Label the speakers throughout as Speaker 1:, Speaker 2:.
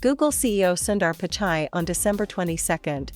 Speaker 1: Google CEO Sundar Pichai on December 22,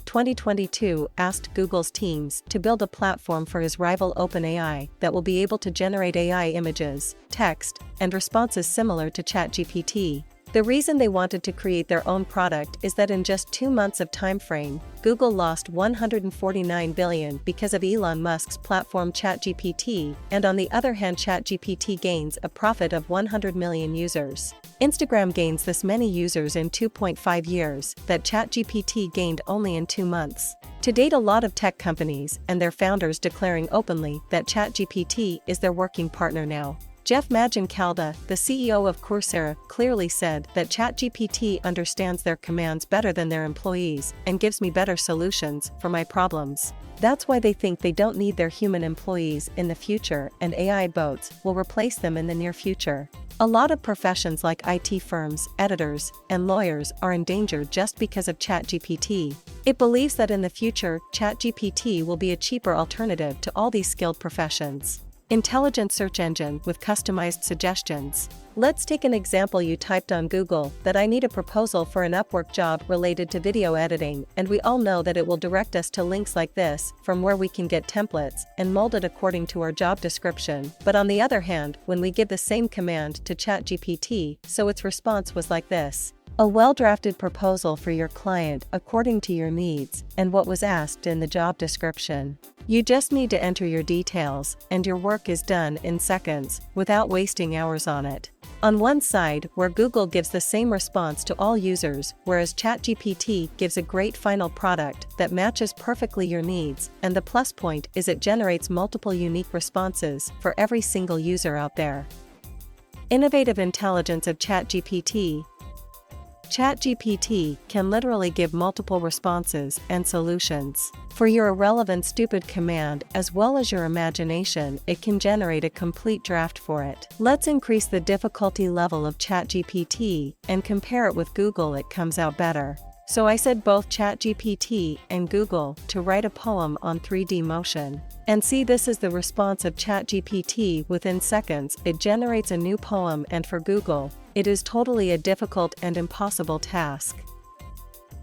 Speaker 1: 2022 asked Google's teams to build a platform for his rival OpenAI that will be able to generate AI images, text, and responses similar to ChatGPT. The reason they wanted to create their own product is that in just 2 months of time frame, Google lost $149 billion because of Elon Musk's platform ChatGPT, and on the other hand ChatGPT gains a profit of 100 million users. Instagram gains this many users in 2.5 years that ChatGPT gained only in 2 months. To date, a lot of tech companies and their founders declaring openly that ChatGPT is their working partner now. Jeff Maggioncalda, the CEO of Coursera, clearly said that ChatGPT understands their commands better than their employees and gives me better solutions for my problems. That's why they think they don't need their human employees in the future, and AI bots will replace them in the near future. A lot of professions like IT firms, editors, and lawyers are in danger just because of ChatGPT. It believes that in the future, ChatGPT will be a cheaper alternative to all these skilled professions. Intelligent search engine with customized suggestions. Let's take an example. You typed on Google that I need a proposal for an Upwork job related to video editing, and we all know that it will direct us to links like this, from where we can get templates and mold it according to our job description. But on the other hand, when we give the same command to ChatGPT, so its response was like this: a well-drafted proposal for your client according to your needs and what was asked in the job description. You just need to enter your details, and your work is done in seconds, without wasting hours on it. On one side, where Google gives the same response to all users, whereas ChatGPT gives a great final product that matches perfectly your needs, and the plus point is it generates multiple unique responses for every single user out there. Innovative intelligence of ChatGPT. ChatGPT can literally give multiple responses and solutions. For your irrelevant stupid command as well as your imagination, it can generate a complete draft for it. Let's increase the difficulty level of ChatGPT and compare it with Google. It comes out better. So I said both ChatGPT and Google to write a poem on 3D motion. And see, this is the response of ChatGPT. Within seconds, it generates a new poem, and for Google, it is totally a difficult and impossible task.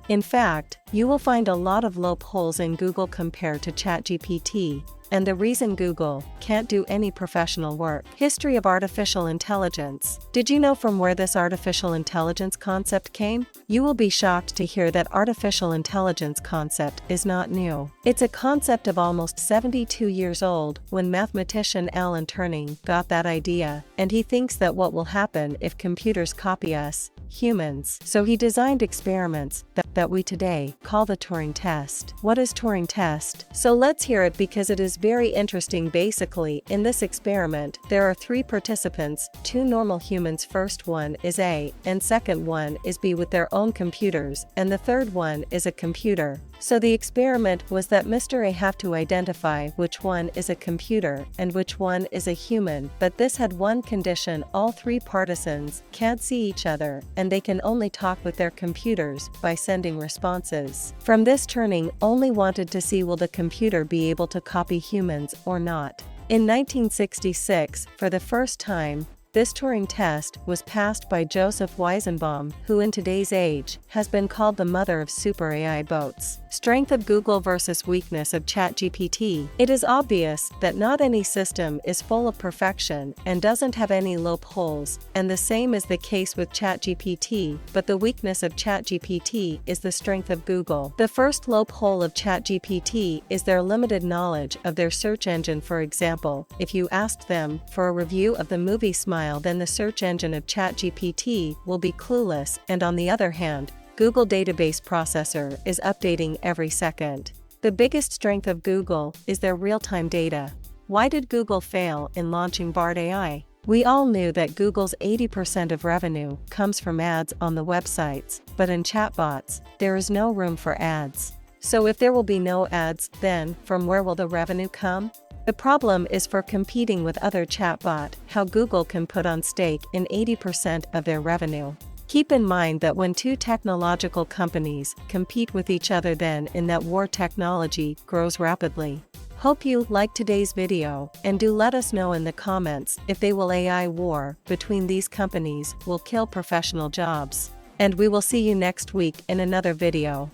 Speaker 1: In fact, you will find a lot of loopholes in Google compared to ChatGPT, and the reason Google can't do any professional work. History of artificial intelligence. Did you know from where this artificial intelligence concept came? You will be shocked to hear that artificial intelligence concept is not new. It's a concept of almost 72 years old when mathematician Alan Turing got that idea, and he thinks that what will happen if computers copy us, humans. So he designed experiments that we today call the Turing test. What is Turing test? So let's hear it because it is very interesting. Basically, in this experiment, there are 3 participants, 2 normal humans. First one is A, and second one is B with their own computers, and the third one is a computer. So the experiment was that Mr. A have to identify which one is a computer and which one is a human, but this had one condition: all 3 participants can't see each other, and they can only talk with their computers by sending responses. From this, Turing only wanted to see, will the computer be able to copy humans or not? In 1966, for the first time, this Turing test was passed by Joseph Weizenbaum, who in today's age has been called the mother of super AI bots. Strength of Google versus weakness of ChatGPT. It is obvious that not any system is full of perfection and doesn't have any loopholes, and the same is the case with ChatGPT, but the weakness of ChatGPT is the strength of Google. The first loophole of ChatGPT is their limited knowledge of their search engine. For example, if you asked them for a review of the movie Smile, then the search engine of ChatGPT will be clueless, and on the other hand, Google database processor is updating every second. The biggest strength of Google is their real-time data. Why did Google fail in launching Bard AI? We all knew that Google's 80% of revenue comes from ads on the websites, but in chatbots, there is no room for ads. So if there will be no ads, then from where will the revenue come? The problem is for competing with other chatbot, how Google can put on stake in 80% of their revenue. Keep in mind that when 2 technological companies compete with each other, then in that war technology grows rapidly. Hope you liked today's video, and do let us know in the comments if they will AI war between these companies will kill professional jobs. And we will see you next week in another video.